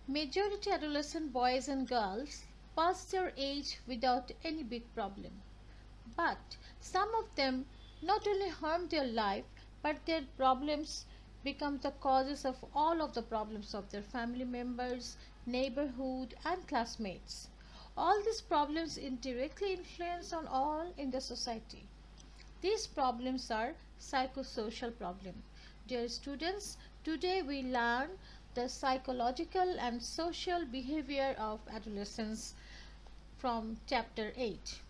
Majority adolescent boys and girls pass their age without any big problem. But some of them not only harm their life, but their problems become the causes of all of the problems of their family members, neighborhood, and classmates. All these problems indirectly influence on all in the society. These problems are psychosocial problems. Dear students, today we learn the psychological and social behavior of adolescents from chapter 8.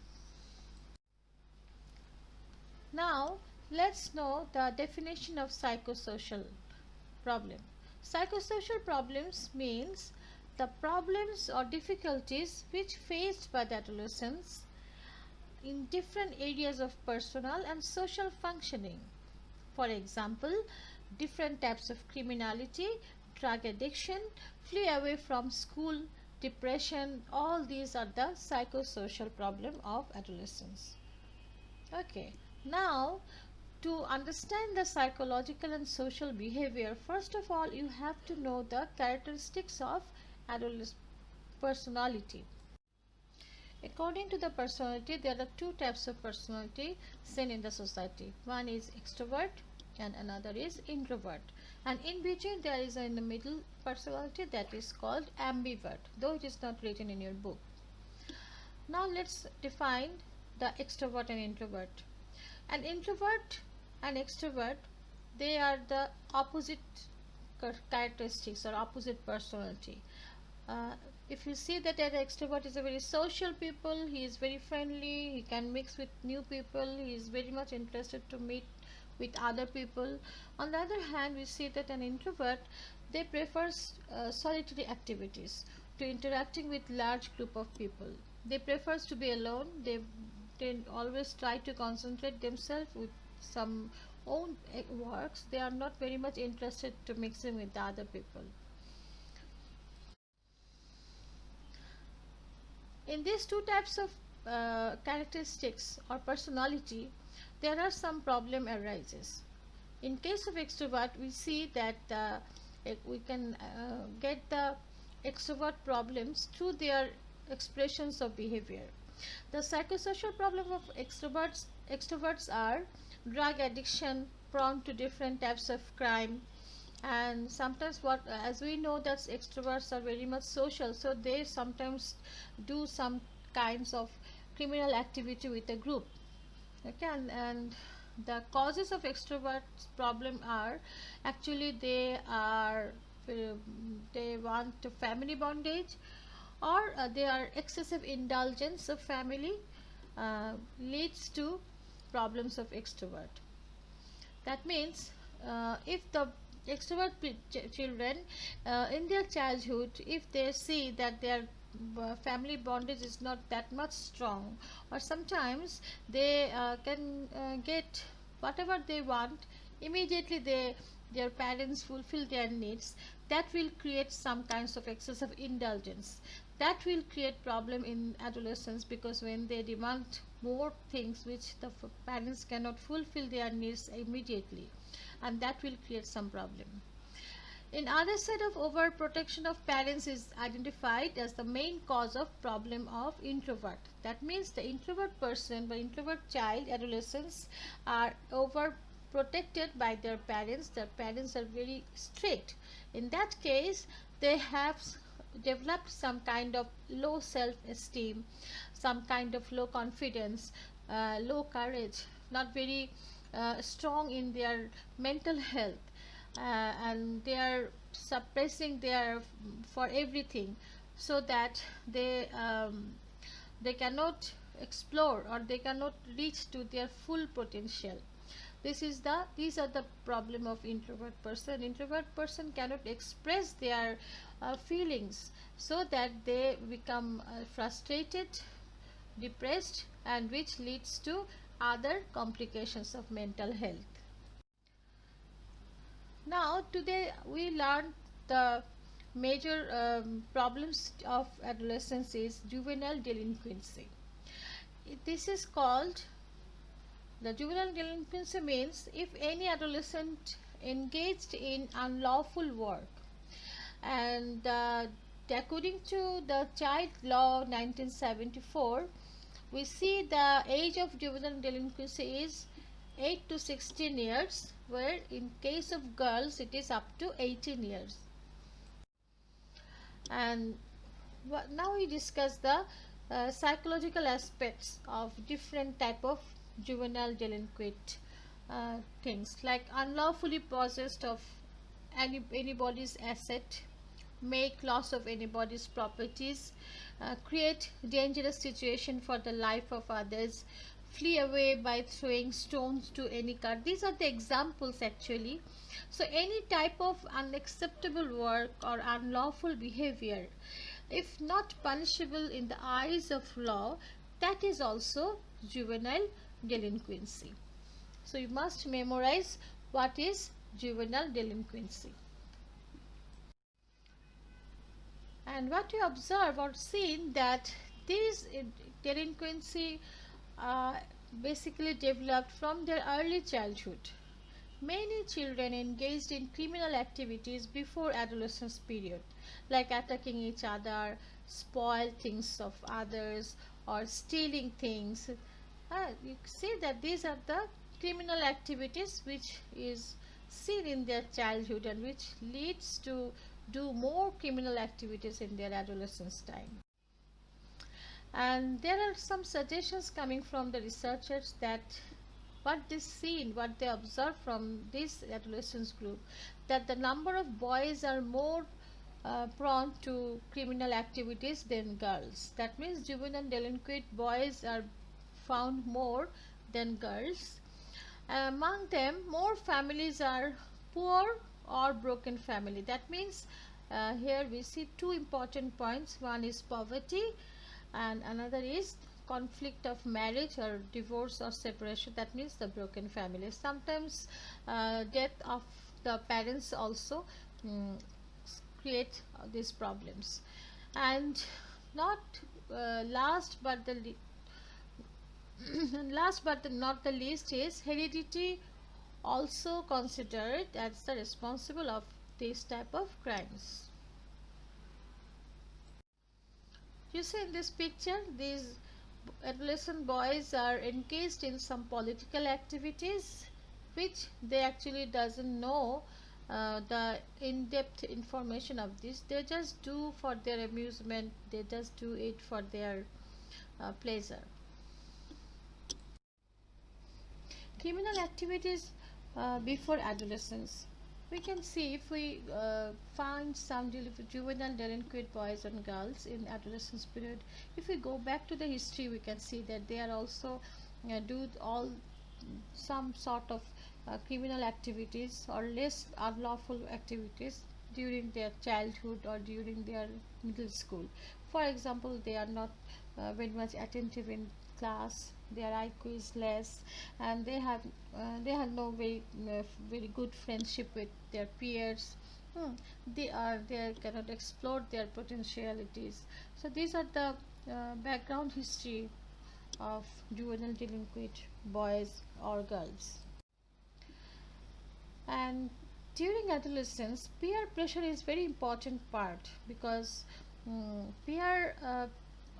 Now, let's know the definition of psychosocial problem. Psychosocial problems means the problems or difficulties which faced by the adolescents in different areas of personal and social functioning. For example, different types of criminality, drug addiction, flee away from school, depression, all these are the psychosocial problem of adolescence. Okay, now to understand the psychological and social behavior, first of all, you have to know the characteristics of adolescent personality. According to the personality, there are two types of personality seen in the society. One is extrovert and another is introvert. And in between there is in the middle personality that is called ambivert, though it is not written in your book. Now let's define the extrovert and introvert. An introvert and extrovert, they are the opposite characteristics or opposite personality. uh, if you see that an extrovert is a very social people, he is very friendly, he can mix with new people, he is very much interested to meet with other people. On the other hand, we see that an introvert, they prefer solitary activities to interacting with large group of people. They prefer to be alone. They always try to concentrate themselves with some own works. They are not very much interested to mixing with the other people. In these two types of characteristics or personality, there are some problem arises. In case of extrovert, we see that we can get the extrovert problems through their expressions of behavior. The psychosocial problem of extroverts are drug addiction, prone to different types of crime, and sometimes what as we know that extroverts are very much social, so they sometimes do some kinds of criminal activity with a group. Okay, and the causes of extroverts problem are actually uh, they want to family bondage, or they are excessive indulgence of family leads to problems of extrovert. That means if the extrovert children in their childhood, if they see that their family bondage is not that much strong, or sometimes they can get whatever they want immediately, their parents fulfill their needs, that will create some kinds of excessive indulgence. That will create problem in adolescence, because when they demand more things which the parents cannot fulfill their needs immediately, and that will create some problem. In other side of overprotection of parents is identified as the main cause of problem of introvert. That means the introvert person, the introvert child, adolescents are overprotected by their parents. Their parents are very strict. In that case, they have developed some kind of low self-esteem, some kind of low confidence, low courage, not very strong in their mental health, and they are suppressing their for everything, so that they cannot explore or they cannot reach to their full potential. These are the problem of introvert person. Introvert person cannot express their feelings, so that they become frustrated, depressed, and which leads to other complications of mental health. Now today we learned the major problems of adolescence is juvenile delinquency. This is called the juvenile delinquency means if any adolescent engaged in unlawful work, and according to the Child Law 1974, we see the age of juvenile delinquency is 8 to 16 years, where in case of girls it is up to 18 years. And now we discuss the psychological aspects of different type of juvenile delinquent things, like unlawfully possessed of anybody's asset, make loss of anybody's properties, create dangerous situation for the life of others, flee away by throwing stones to any car. These are the examples actually. So any type of unacceptable work or unlawful behavior, if not punishable in the eyes of law, that is also juvenile delinquency. So you must memorize what is juvenile delinquency. And what we observe or seen that these delinquency basically developed from their early childhood. Many children engaged in criminal activities before adolescence period, like attacking each other, spoil things of others, or stealing things. You see that these are the criminal activities which is seen in their childhood and which leads to do more criminal activities in their adolescence time. And there are some suggestions coming from the researchers that what they see, what they observe from this adolescence group, that the number of boys are more prone to criminal activities than girls. That means juvenile delinquent boys are found more than girls. Among them, more families are poor or broken family. That means here we see two important points. One is poverty and another is conflict of marriage or divorce or separation. That means the broken family. Sometimes death of the parents also create these problems. And not last but the last but not the least is heredity, also considered as the responsible of this type of crimes. You see in this picture, these adolescent boys are engaged in some political activities which they actually doesn't know the in-depth information of this. They just do for their amusement, they just do it for their pleasure. Criminal activities before adolescence. We can see if we find some juvenile delinquent boys and girls in adolescence period, if we go back to the history, we can see that they are also do all some sort of criminal activities or less unlawful activities during their childhood or during their middle school. For example, they are not very much attentive in class, their IQ is less, and they have no very good friendship with their peers. They cannot explore their potentialities. So these are the background history of juvenile delinquent boys or girls. And during adolescence, peer pressure is very important part, because peer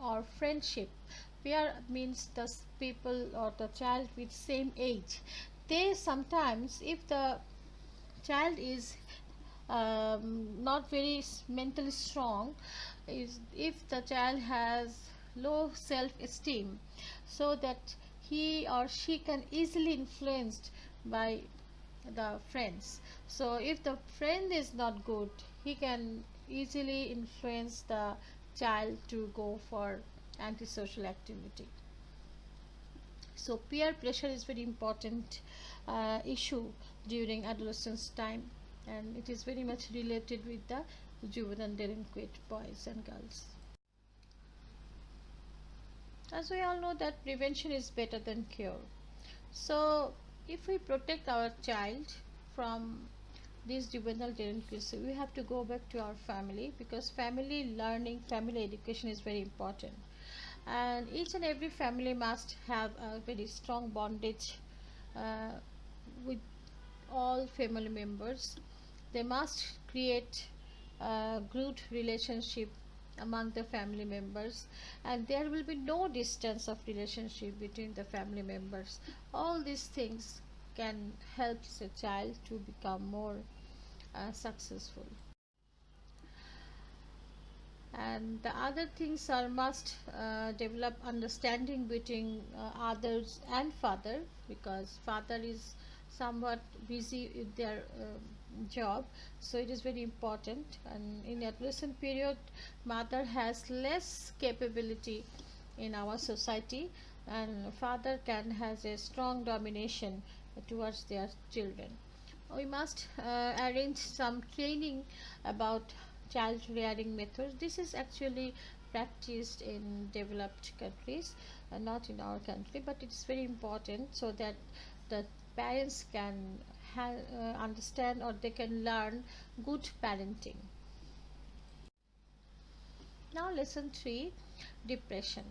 or friendship, peer means the people or the child with same age. They sometimes, if the child is not very mentally strong, is if the child has low self-esteem, so that he or she can easily influenced by the friends. So if the friend is not good, he can easily influence the child to go for antisocial activity. So peer pressure is very important issue during adolescence time, and it is very much related with the juvenile delinquent boys and girls. As we all know that prevention is better than cure. So if we protect our child from this juvenile delinquency, we have to go back to our family, because family learning, family education is very important. And each and every family must have a very strong bondage uh, with all family members. They must create good relationship among the family members, and there will be no distance of relationship between the family members. All these things can help the child to become more successful. And the other things are must develop understanding between others and father, because father is somewhat busy with their job, so it is very important. And in adolescent period, mother has less capability in our society, and father can has a strong domination towards their children. We must arrange some training about child rearing methods. This is actually practiced in developed countries, not in our country, but it's very important so that the parents can understand, or they can learn good parenting. Now, lesson 3, depression.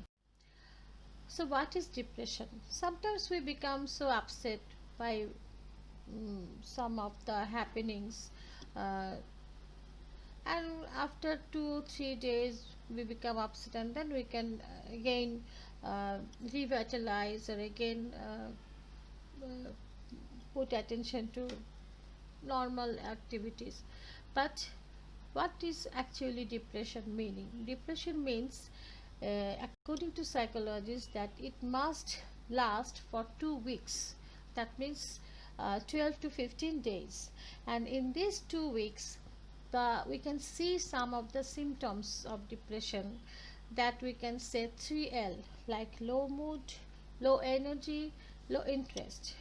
So, what is depression? Sometimes we become so upset by some of the happenings, uh, and after 2 3 days we become upset, and then we can again revitalize, or again uh, put attention to normal activities. But what is actually depression meaning? Depression means, according to psychologists, that it must last for 2 weeks. That means 12 to 15 days. And in these 2 weeks, we can see some of the symptoms of depression, that we can say 3L, like low mood, low energy, low interest.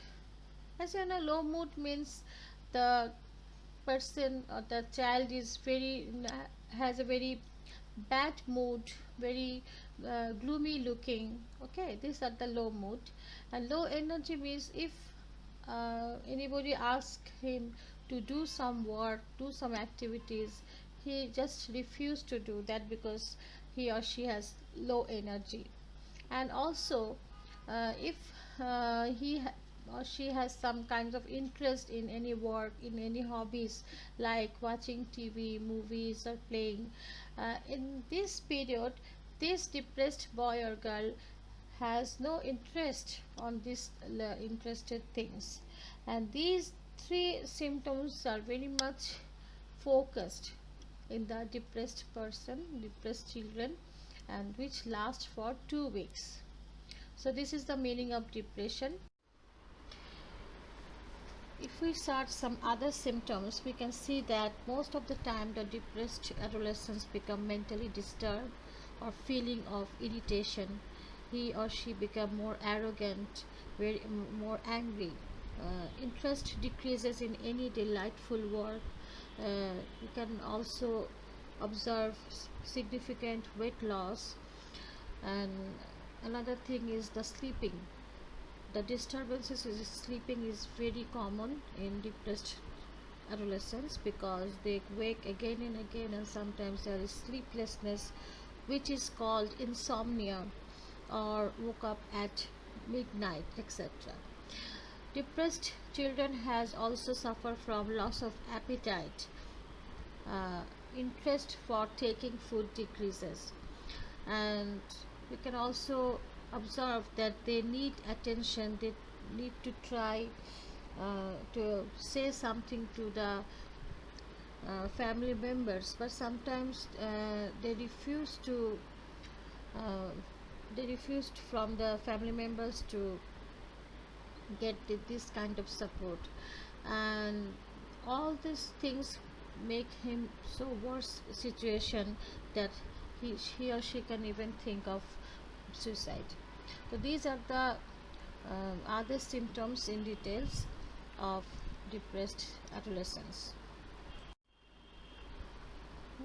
As you know, low mood means the person or the child is very has a very bad mood, very gloomy looking. Okay, these are the low mood. And low energy means if anybody asks him to do some work, do some activities, he just refused to do that because he or she has low energy. And also, if he or she has some kinds of interest in any work, in any hobbies, like watching TV, movies, or playing, in this period, this depressed boy or girl has no interest on these interested things. And these three symptoms are very much focused in the depressed person, depressed children, and which last for 2 weeks. So this is the meaning of depression. If we search some other symptoms, we can see that most of the time the depressed adolescents become mentally disturbed, or feeling of irritation. He or she become more arrogant, very more angry. Interest decreases in any delightful work. You can also observe significant weight loss. And another thing is the sleeping. The disturbances in sleeping is very common in depressed adolescents, because they wake again and again, and sometimes there is sleeplessness, which is called insomnia, or woke up at midnight, etc. Depressed children has also suffer from loss of appetite. uh, Interest for taking food decreases. And we can also observe that they need attention, they need to try to say something to the family members, but sometimes uh, they refused from the family members to get this kind of support. And all these things make him so worse situation that he or she can even think of suicide. So these are the other symptoms in details of depressed adolescents.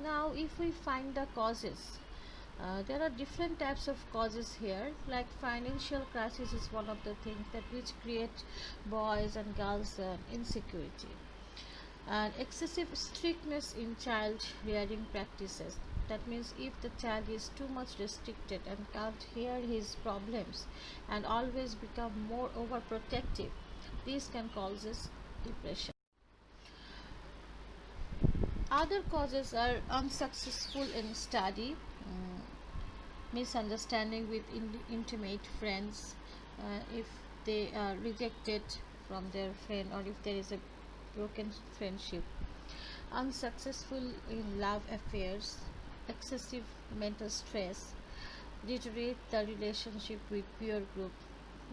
Now, if we find the causes, there are different types of causes here. Like financial crisis is one of the things that which create boys and girls insecurity. And excessive strictness in child rearing practices. That means if the child is too much restricted and can't hear his problems and always become more overprotective, this can causes depression. Other causes are unsuccessful in study, misunderstanding with intimate friends, if they are rejected from their friend, or if there is a broken friendship, unsuccessful in love affairs, excessive mental stress, deteriorate the relationship with peer group,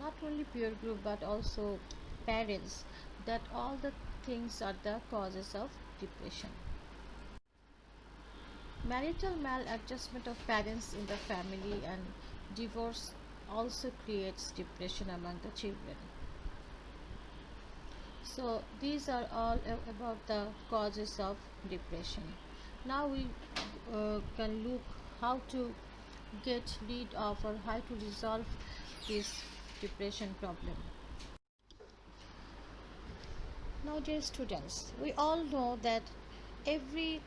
not only peer group but also parents, that all the things are the causes of depression. Marital maladjustment of parents in the family and divorce also creates depression among the children. So these are all about the causes of depression. Now we can look how to get rid of or how to resolve this depression problem. Now, dear students, we all know that every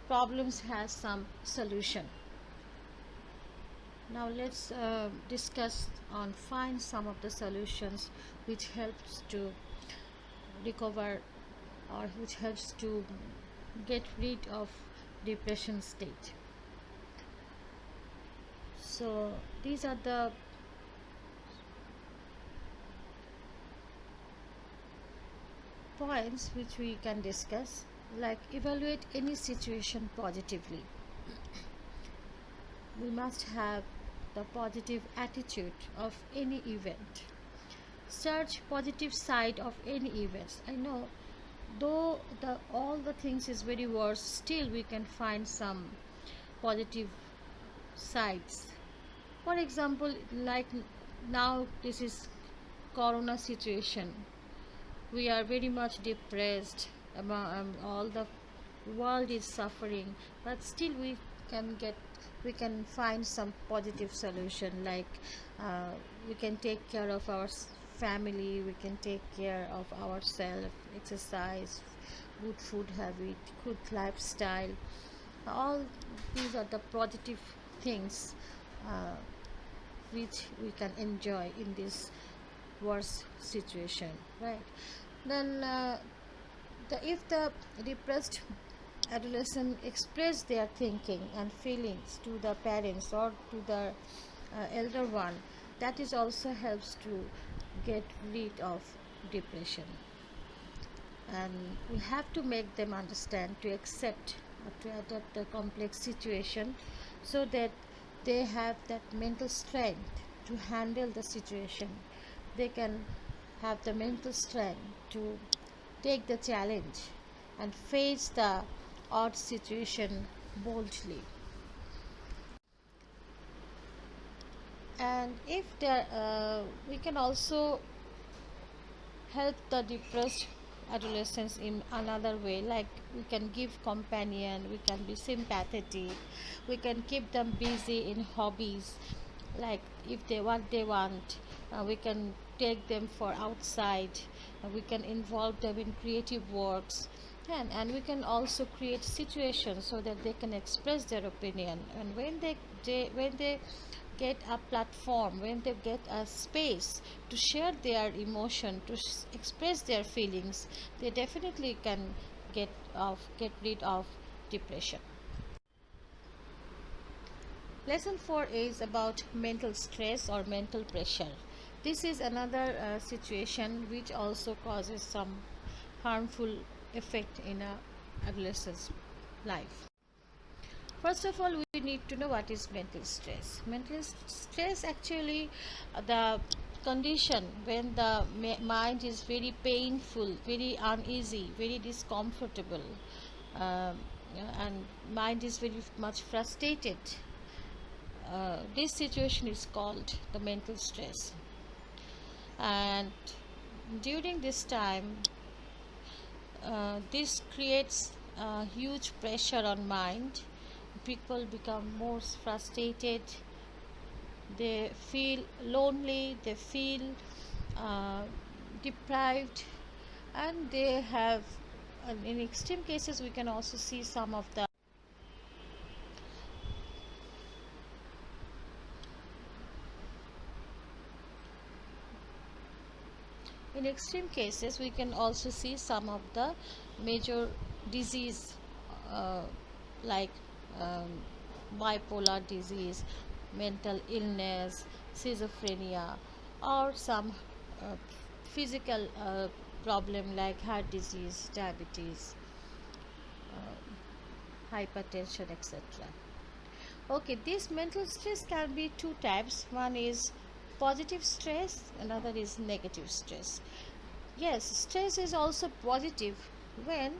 problems has some solution. Now let's discuss on find some of the solutions which helps to recover, or which helps to get rid of depression state. So these are the points which we can discuss, like evaluate any situation positively. We must have the positive attitude of any event. Search positive side of any events. I know though the all the things is very worse, still we can find some positive sides. For example, like now this is corona situation, we are very much depressed about all the world is suffering, but still we can find some positive solution, like we can take care of our family, we can take care of ourselves, exercise, good food habit, good lifestyle. All these are the positive things uh, which we can enjoy in this worse situation, right? Then if the depressed adolescent express their thinking and feelings to the parents or to the elder one, that is also helps to get rid of depression. And we have to make them understand, to accept or to adapt the complex situation, so that they have that mental strength to handle the situation. They can have the mental strength to take the challenge and face the odd situation boldly. And if there we can also help the depressed adolescents in another way, like we can give companion, we can be sympathetic, we can keep them busy in hobbies, like if they want, we can take them for outside, we can involve them in creative works, and we can also create situations so that they can express their opinion. And when they get a platform, when they get a space to share their emotion, to express their feelings, they definitely can get rid of depression. Lesson 4 is about mental stress or mental pressure. This is another situation which also causes some harmful effect in a adolescent's life. First of all, we need to know what is mental stress. Mental stress actually the condition when the mind is very painful, very uneasy, very discomfortable, and mind is very much frustrated. This situation is called the mental stress. And during this time, this creates huge pressure on mind. People become more frustrated, they feel lonely, they feel uh, deprived, and they have in extreme cases we can also see some of the in extreme cases we can also see some of the major disease, uh, like um, bipolar disease, mental illness, schizophrenia, or some uh, physical problem like heart disease, diabetes, hypertension, etc. Okay, this mental stress can be two types. One is positive stress, another is negative stress. Yes, stress is also positive when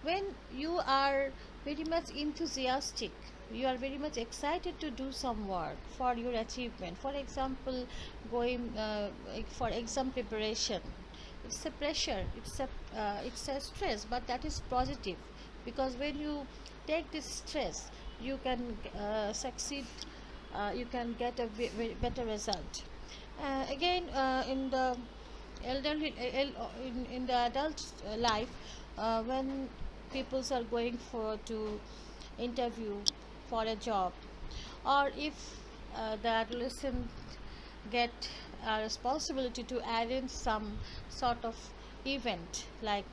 when you are very much enthusiastic, you are very much excited to do some work for your achievement. For example, going for exam preparation, it's a pressure, it's a stress, but that is positive, because when you take this stress, you can succeed, you can get a better result. Again, in the elderly in the adult life, when peoples are going for to interview for a job, or if the adolescent get a responsibility to arrange some sort of event like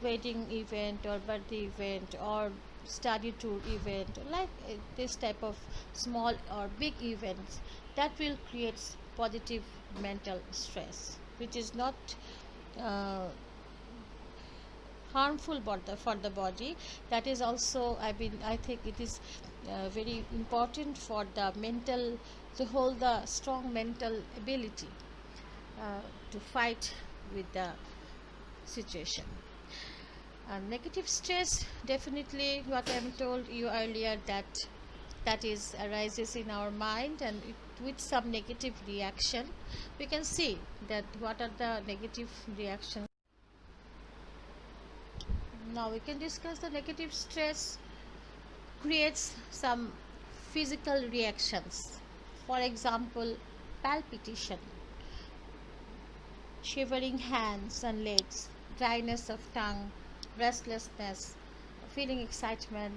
wedding event or birthday event or study tour event, like this type of small or big events, that will create positive mental stress, which is not uh, harmful for the body. That is also, I think it is very important for the mental, to hold the strong mental ability to fight with the situation. Negative stress, definitely what I told you earlier, that that is arises in our mind, and with some negative reaction, we can see that what are the negative reactions. Now we can discuss the negative stress creates some physical reactions. For example, palpitation, shivering hands and legs, dryness of tongue, restlessness, feeling excitement,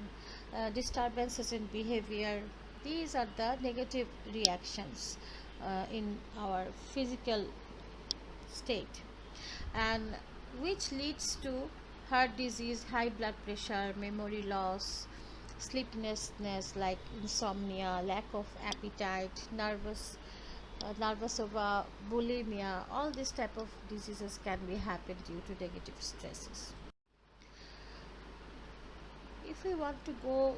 disturbances in behavior. These are the negative reactions in our physical state, and which leads to heart disease, high blood pressure, memory loss, sleeplessness like insomnia, lack of appetite, nervous over bulimia. All this type of diseases can be happen due to negative stresses. If we want to go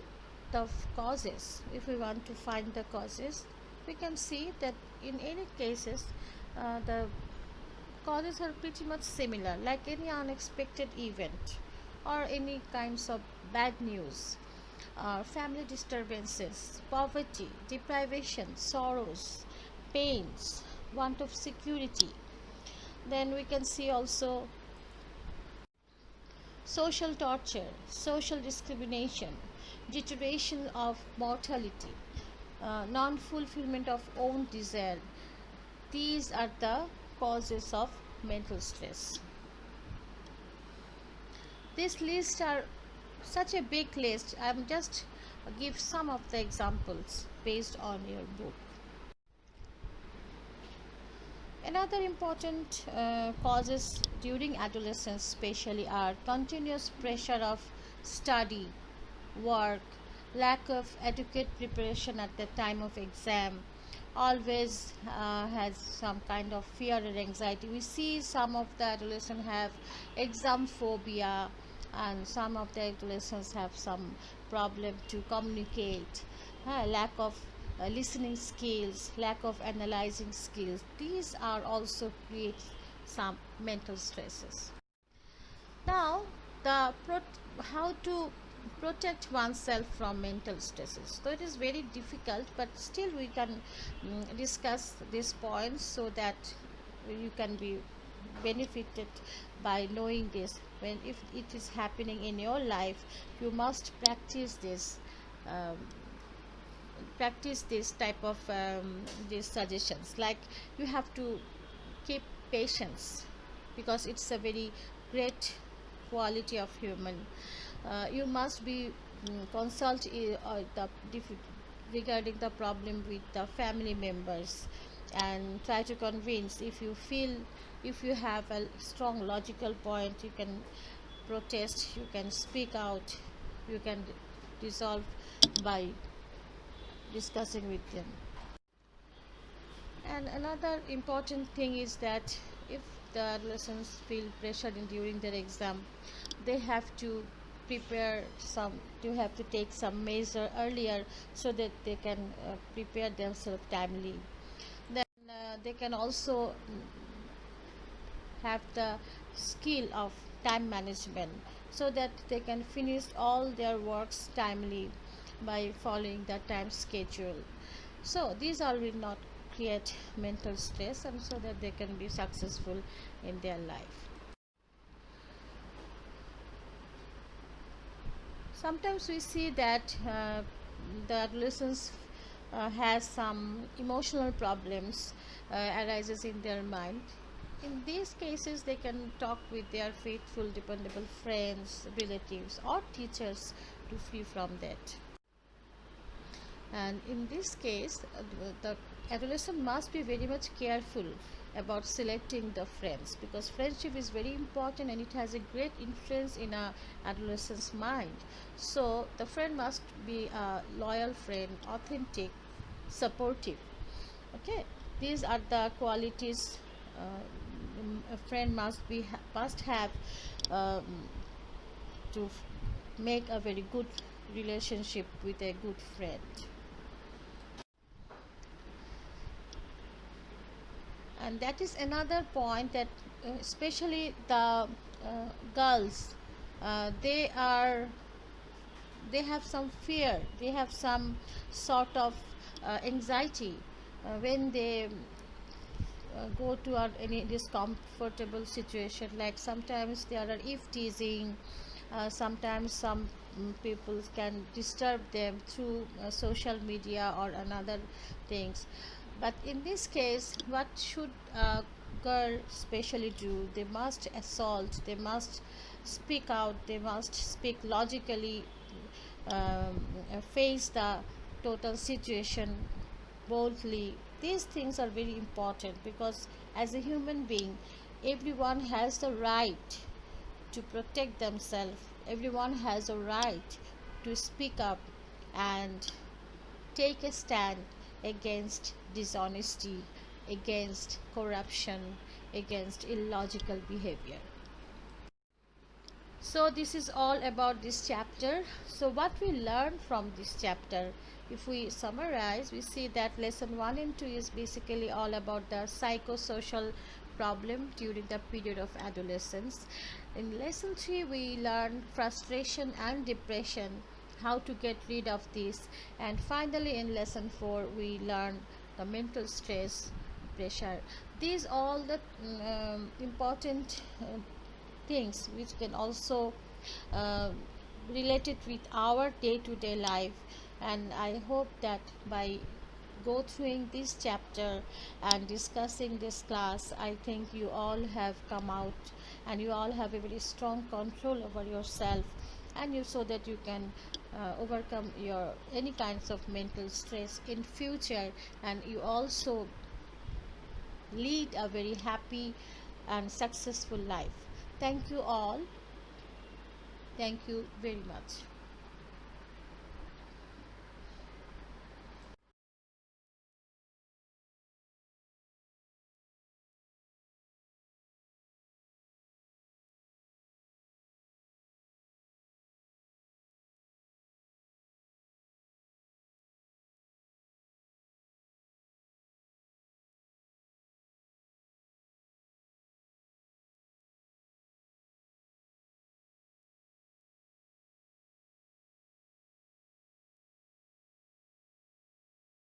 the causes, if we want to find the causes, we can see that in any cases, the causes are pretty much similar, like any unexpected event or any kinds of bad news, family disturbances, poverty, deprivation, sorrows, pains, want of security. Then we can see also social torture, social discrimination, deterioration of mortality, non fulfillment of own desire. These are the causes of mental stress. This list are such a big list. I'm just give some of the examples based on your book. Another important causes during adolescence especially are continuous pressure of study, work, lack of adequate preparation at the time of exam, always has some kind of fear and anxiety. We see some of the adolescents have exam phobia, and some of the adolescents have some problem to communicate, lack of listening skills, lack of analyzing skills. These are also create some mental stresses. Now, the how to protect oneself from mental stresses. So it is very difficult, but still we can discuss these points so that you can be benefited by knowing this. When if it is happening in your life, you must um, practice this type of these suggestions. Like, you have to keep patience, because it's a very great quality of human. You must be consult regarding the problem with the family members, and try to convince. If you feel, if you have a strong logical point, you can protest, you can speak out, you can resolve by discussing with them. And another important thing is that if the adolescents feel pressured during their exam, they have to prepare some, you have to take some measure earlier so that they can prepare themselves timely. Then they can also have the skill of time management so that they can finish all their works timely by following the time schedule. So these all will not create mental stress, and so that they can be successful in their life. Sometimes we see that the adolescents has some emotional problems arises in their mind. In these cases, they can talk with their faithful, dependable friends, relatives, or teachers to free from that. And in this case, the adolescent must be very much careful about selecting the friends, because friendship is very important and it has a great influence in a adolescent's mind. So the friend must be a loyal friend, authentic, supportive. Okay, these are the qualities a friend must have um, to make a very good relationship with a good friend. And that is another point, that especially the girls, they are, they have some fear, they have some sort of anxiety when they go to any discomfortable situation. Like sometimes there are if teasing, sometimes some people can disturb them through social media or another things. But in this case, what should a girl especially do? They must assault, they must speak out, they must speak logically, face the total situation boldly. These things are very important, because as a human being, everyone has the right to protect themselves, everyone has a right to speak up and take a stand against dishonesty, against corruption, against illogical behavior. So this is all about this chapter. So what we learned from this chapter, if we summarize, we see that lesson 1 and 2 is basically all about the psychosocial problem during the period of adolescence. In lesson 3 we learn frustration and depression, how to get rid of this. And finally in lesson 4 we learn the mental stress, pressure. These all the important things which can also uh, relate it with our day-to-day life. And I hope that by go through this chapter and discussing this class, I think you all have come out and you all have a very strong control over yourself, and you, so that you can overcome your any kinds of mental stress in future, and you also lead a very happy and successful life. Thank you all. Thank you very much.